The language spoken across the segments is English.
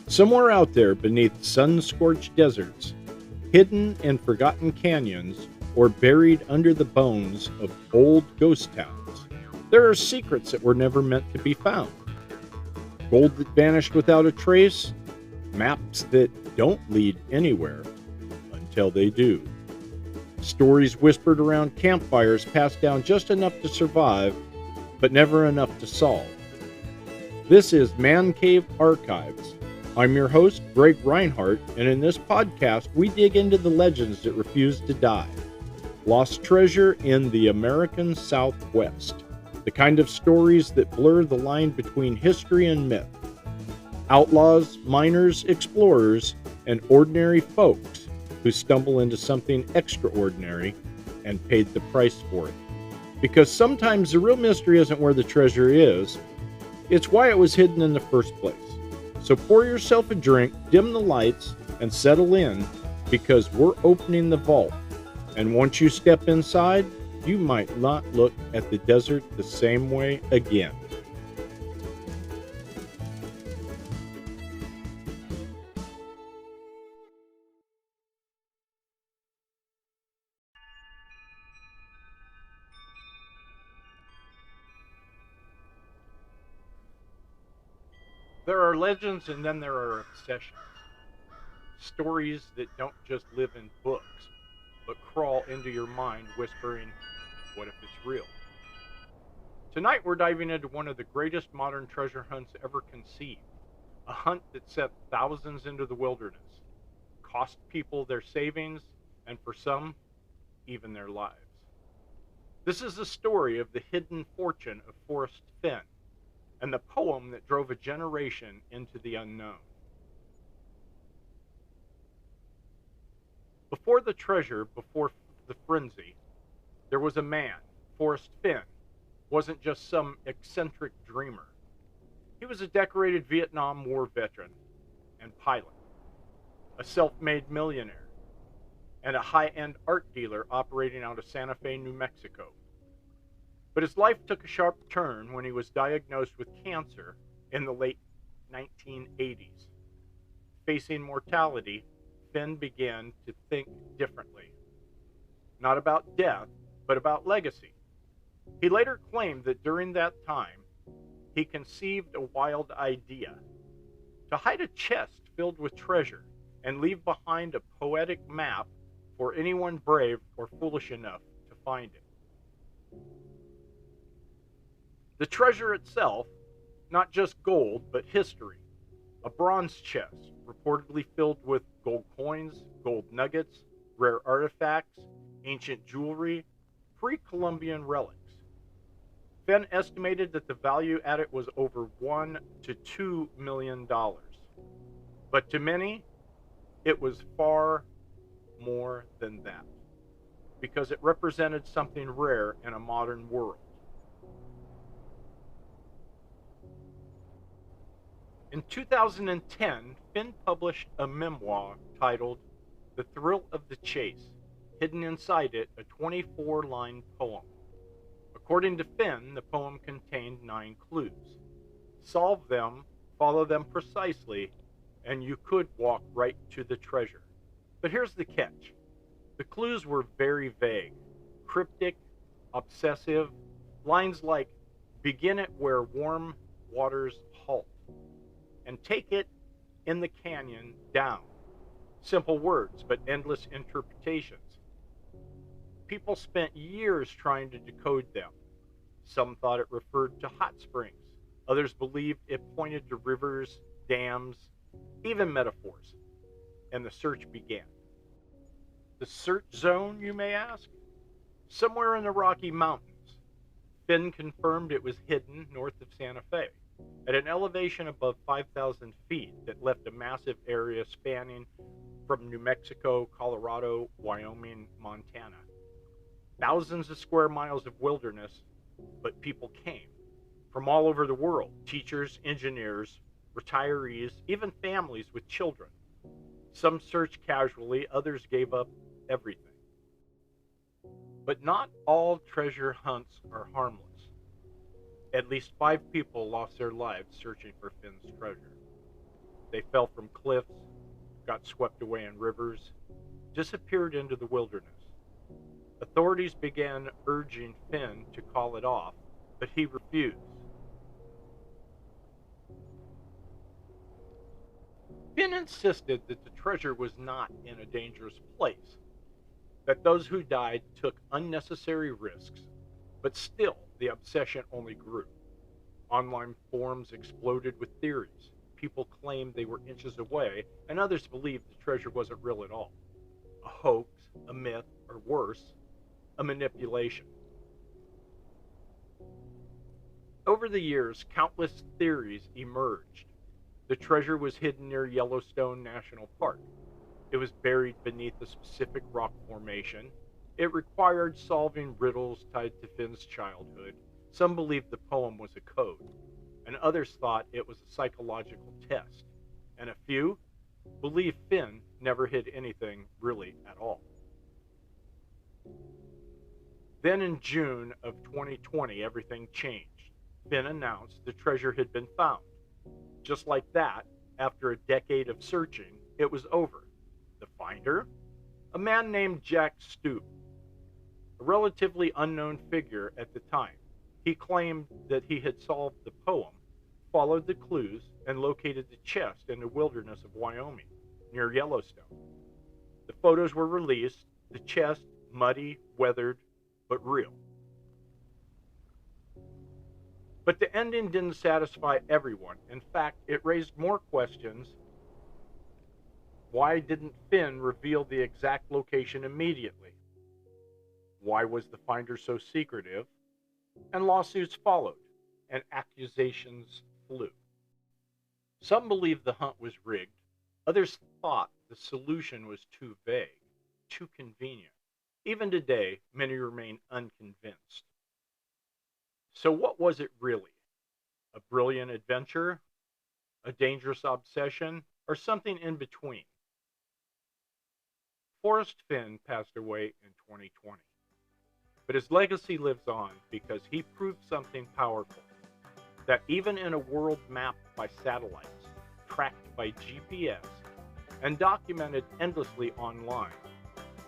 Somewhere out there beneath sun-scorched deserts, hidden in forgotten canyons, or buried under the bones of old ghost towns, there are secrets that were never meant to be found. Gold that vanished without a trace, maps that don't lead anywhere until they do. Stories whispered around campfires passed down just enough to survive, but never enough to solve. This is Man Cave Archives. I'm your host, Greg Reinhardt, and in this podcast, we dig into the legends that refuse to die. Lost treasure in the American Southwest. The kind of stories that blur the line between history and myth. Outlaws, miners, explorers, and ordinary folks who stumble into something extraordinary and paid the price for it. Because sometimes the real mystery isn't where the treasure is, it's why it was hidden in the first place. So pour yourself a drink, dim the lights, and settle in, because we're opening the vault. And once you step inside, you might not look at the desert the same way again. There are legends and then there are obsessions. Stories that don't just live in books, but crawl into your mind whispering, what if it's real? Tonight we're diving into one of the greatest modern treasure hunts ever conceived. A hunt that sent thousands into the wilderness, cost people their savings, and for some, even their lives. This is the story of the hidden fortune of Forrest Fenn, and the poem that drove a generation into the unknown. Before the treasure, before the frenzy, there was a man. Forrest Fenn wasn't just some eccentric dreamer. He was a decorated Vietnam War veteran and pilot, a self-made millionaire, and a high-end art dealer operating out of Santa Fe, New Mexico. But his life took a sharp turn when he was diagnosed with cancer in the late 1980s. Facing mortality, Fenn began to think differently. Not about death, but about legacy. He later claimed that during that time, he conceived a wild idea to hide a chest filled with treasure and leave behind a poetic map for anyone brave or foolish enough to find it. The treasure itself, not just gold, but history. A bronze chest, reportedly filled with gold coins, gold nuggets, rare artifacts, ancient jewelry, pre-Columbian relics. Fenn estimated that the value at it was over $1 to $2 million. But to many, it was far more than that, because it represented something rare in a modern world. In 2010, Fenn published a memoir titled The Thrill of the Chase, hidden inside it a 24-line poem. According to Fenn, the poem contained 9 clues. Solve them, follow them precisely, and you could walk right to the treasure. But here's the catch. The clues were very vague, cryptic, obsessive, lines like, begin it where warm waters halt, and take it in the canyon down. Simple words, but endless interpretations. People spent years trying to decode them. Some thought it referred to hot springs. Others believed it pointed to rivers, dams, even metaphors. And the search began. The search zone, you may ask? Somewhere in the Rocky Mountains. Fenn confirmed it was hidden north of Santa Fe, at an elevation above 5,000 feet that left a massive area spanning from New Mexico, Colorado, Wyoming, Montana. Thousands of square miles of wilderness, but people came from all over the world. Teachers, engineers, retirees, even families with children. Some searched casually, others gave up everything. But not all treasure hunts are harmless. At least 5 people lost their lives searching for Fenn's treasure. They fell from cliffs, got swept away in rivers, disappeared into the wilderness. Authorities began urging Fenn to call it off, but he refused. Fenn insisted that the treasure was not in a dangerous place, that those who died took unnecessary risks, but still the obsession only grew. Online forums exploded with theories. People claimed they were inches away, and others believed the treasure wasn't real at all. A hoax, a myth, or worse, a manipulation. Over the years, countless theories emerged. The treasure was hidden near Yellowstone National Park. It was buried beneath a specific rock formation. It required solving riddles tied to Finn's childhood. Some believed the poem was a code, and others thought it was a psychological test. And a few believed Fenn never hid anything really at all. Then in June of 2020, everything changed. Fenn announced the treasure had been found. Just like that, after a decade of searching, it was over. The finder? A man named Jack Stoop, a relatively unknown figure at the time. He claimed that he had solved the poem, followed the clues, and located the chest in the wilderness of Wyoming, near Yellowstone. The photos were released, the chest muddy, weathered, but real. But the ending didn't satisfy everyone. In fact, it raised more questions. Why didn't Fenn reveal the exact location immediately? Why was the finder so secretive? And lawsuits followed, and accusations flew. Some believed the hunt was rigged. Others thought the solution was too vague, too convenient. Even today, many remain unconvinced. So what was it really? A brilliant adventure? A dangerous obsession? Or something in between? Forrest Fenn passed away in 2020. But his legacy lives on because he proved something powerful. That even in a world mapped by satellites, tracked by GPS, and documented endlessly online,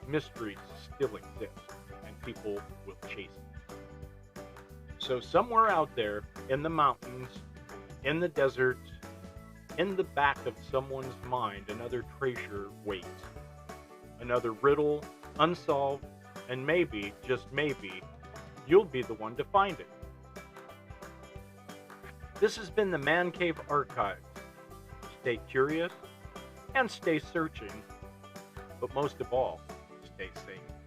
mysteries still exist, and people will chase them. So somewhere out there, in the mountains, in the desert, in the back of someone's mind, another treasure waits. Another riddle, unsolved, and maybe, just maybe, you'll be the one to find it. This has been the Man Cave Archives. Stay curious and stay searching, but most of all, stay safe.